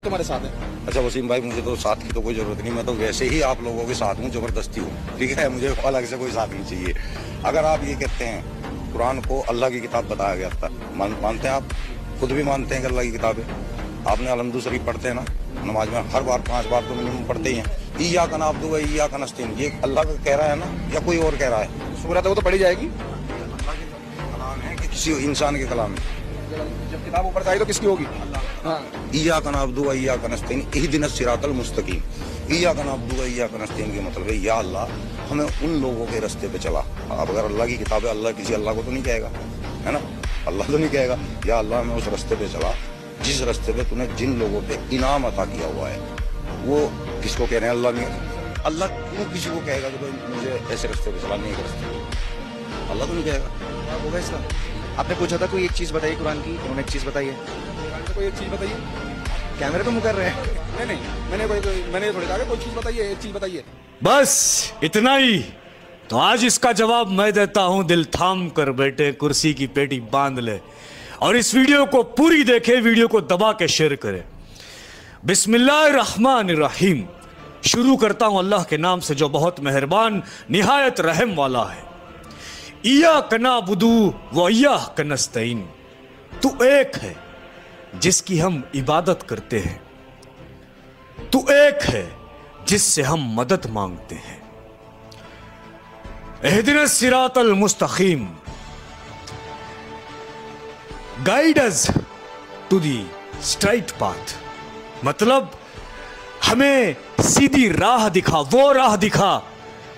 तुम्हारे साथ है। अच्छा वसीम भाई, मुझे तो साथ की तो कोई जरूरत नहीं, मैं तो वैसे ही आप लोगों के साथ हूँ, जबरदस्ती हूँ, ठीक है। मुझे अलग से कोई साथ नहीं चाहिए। अगर आप ये कहते हैं कुरान को अल्लाह की किताब बताया गया था, मानते हैं आप? खुद भी मानते हैं कि अल्लाह की किताब है। आपने अलहम्दु शरीफ पढ़ते हैं ना नमाज में, हर बार 5 बार तो मिनिमम पढ़ते ही हैं। इय्याका नअब्दु व इय्याका नस्तईन, ये अल्लाह का कह रहा है ना, या कोई और कह रहा है? सूरत है वो तो पढ़ी जाएगी। अल्लाह के कलाम है कि किसी इंसान के कलाम है? जब किताब ऊपर से आई तो किसकी होगी? हाँ। इय्याका नअब्दु व इय्याका नस्तईन इहदिनस सिरातल मुस्तकीम। इय्याका नअब्दु व इय्याका नस्तईन के मतलब है, या अल्लाह हमें उन लोगों के रास्ते पे चला। अब अगर अल्लाह की किताब है, अल्लाह किसी अल्लाह को तो नहीं कहेगा, है ना? अल्लाह तो नहीं कहेगा या अल्लाह हमें उस रास्ते पे चला जिस रास्ते पे तूने जिन लोगों पे इनाम अता किया हुआ है। वो किसको कह रहे हैं? अल्लाह नहीं। अल्लाह क्यों किसी को कहेगा कि भाई मुझे ऐसे रास्ते पे चला? नहीं कर सकते, अल्लाह तो नहीं कहेगा। होगा इसका। आपने पूछा था कोई एक चीज बताइए कुरान की, उन्होंने एक चीज बताई है। कुरान से कोई एक चीज बताइए। कैमरे तो मुकर रहे हैं। नहीं, मैंने थोड़ी कहा कोई चीज बताइए, एक चीज बताइए। बस इतना ही। तो आज इसका जवाब मैं देता हूं। दिल थाम कर बेटे, कुर्सी की पेटी बांध ले और इस वीडियो को पूरी देखे, वीडियो को दबा के शेयर करें। बिस्मिल्लाहिर्रहमानिर्रहीम। शुरू करता हूं अल्लाह के नाम से जो बहुत मेहरबान निहायत रहम वाला है। इय्याका नअब्दु व इय्याका नस्तईन। तू एक है जिसकी हम इबादत करते हैं, तू एक है जिससे हम मदद मांगते हैं। इहदिनस सिरातल मुस्तकीम, guide us to the straight path. मतलब हमें सीधी राह दिखा, वो राह दिखा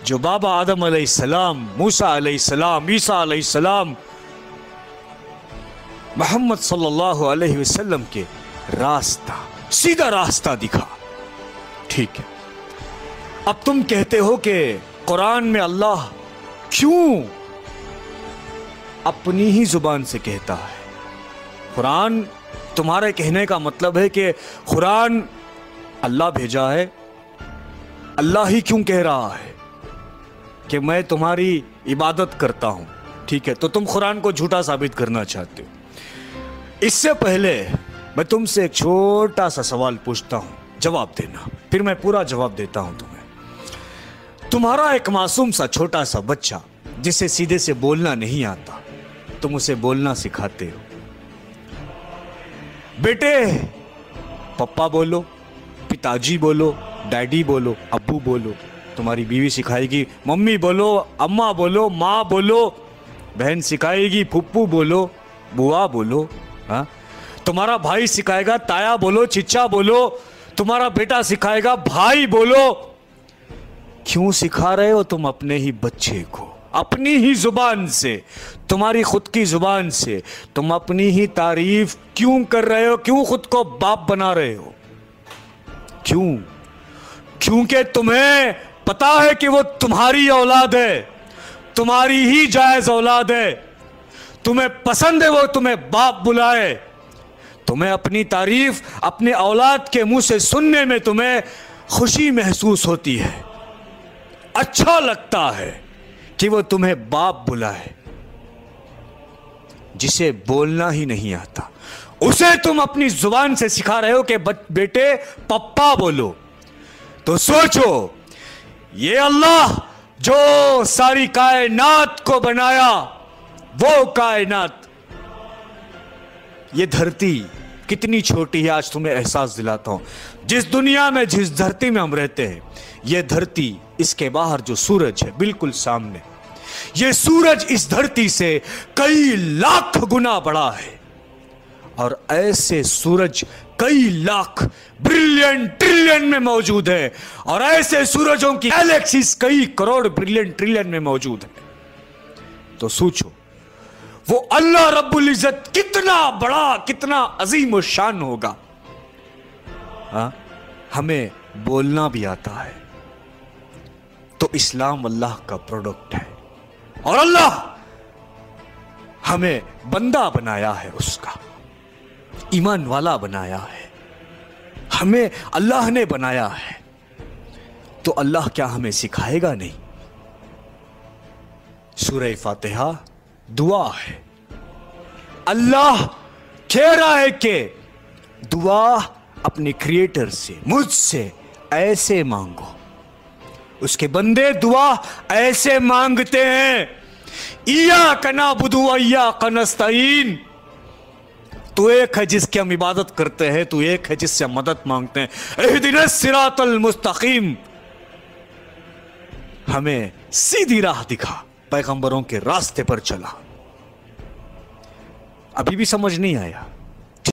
जो बाबा आदम अलैहिस्सलाम, मूसा अलैहिस्सलाम, ईसा अलैहिस्सलाम, मोहम्मद सल्लल्लाहु अलैहि वसल्लम के रास्ता, सीधा रास्ता दिखा। ठीक है। अब तुम कहते हो कि कुरान में अल्लाह क्यों अपनी ही जुबान से कहता है? कुरान, तुम्हारे कहने का मतलब है कि कुरान अल्लाह भेजा है। अल्लाह ही क्यों कह रहा है कि मैं तुम्हारी इबादत करता हूं? ठीक है, तो तुम कुरान को झूठा साबित करना चाहते हो। इससे पहले मैं तुमसे एक छोटा सा सवाल पूछता हूं, जवाब देना, फिर मैं पूरा जवाब देता हूं तुम्हें। तुम्हारा एक मासूम सा छोटा सा बच्चा जिसे सीधे से बोलना नहीं आता, तुम उसे बोलना सिखाते हो। बेटे पप्पा बोलो, पिताजी बोलो, डैडी बोलो, अब्बू बोलो। तुम्हारी बीवी सिखाएगी मम्मी बोलो, अम्मा बोलो, माँ बोलो। बहन सिखाएगी फुप्पू बोलो, बुआ बोलो। हाँ, तुम्हारा भाई सिखाएगा ताया बोलो, चिच्चा बोलो। तुम्हारा बेटा सिखाएगा भाई बोलो। क्यों सिखा रहे हो तुम अपने ही बच्चे को? अपनी ही जुबान से, तुम्हारी खुद की जुबान से तुम अपनी ही तारीफ क्यों कर रहे हो? क्यों खुद को बाप बना रहे हो? क्यों? क्योंकि तुम्हें पता है कि वो तुम्हारी औलाद है, तुम्हारी ही जायज औलाद है। तुम्हें पसंद है वो तुम्हें बाप बुलाए। तुम्हें अपनी तारीफ अपने औलाद के मुंह से सुनने में तुम्हें खुशी महसूस होती है, अच्छा लगता है कि वो तुम्हें बाप बुलाए। जिसे बोलना ही नहीं आता उसे तुम अपनी जुबान से सिखा रहे हो कि बेटे पप्पा बोलो। तो सोचो, ये अल्लाह जो सारी कायनात को बनाया, वो कायनात, ये धरती कितनी छोटी है, आज तुम्हें एहसास दिलाता हूं। जिस दुनिया में, जिस धरती में हम रहते हैं, ये धरती, इसके बाहर जो सूरज है बिल्कुल सामने, ये सूरज इस धरती से कई लाख गुना बड़ा है। और ऐसे सूरज कई लाख ब्रिलियन ट्रिलियन में मौजूद है, और ऐसे सूरजों की गैलेक्सीज कई करोड़ ब्रिलियन ट्रिलियन में मौजूद है। तो सोचो, वो अल्लाह रब्बुल इज्जत कितना बड़ा, कितना अजीम शान होगा। हाँ, हमें बोलना भी आता है। तो इस्लाम अल्लाह का प्रोडक्ट है, और अल्लाह हमें बंदा बनाया है, उसका ईमान वाला बनाया है, हमें अल्लाह ने बनाया है। तो अल्लाह क्या हमें सिखाएगा नहीं? सूरह फातिहा दुआ है। अल्लाह कह रहा है कि दुआ अपने क्रिएटर से, मुझसे ऐसे मांगो। उसके बंदे दुआ ऐसे मांगते हैं, इय्याका नअबुदु व इय्याका नस्तईन। तू एक है जिसकी हम इबादत करते हैं, तू एक है जिससे हम मदद मांगते हैं। इहदिनस सिरातल मुस्तकीम, हमें सीधी राह दिखा, पैगंबरों के रास्ते पर चला। अभी भी समझ नहीं आया?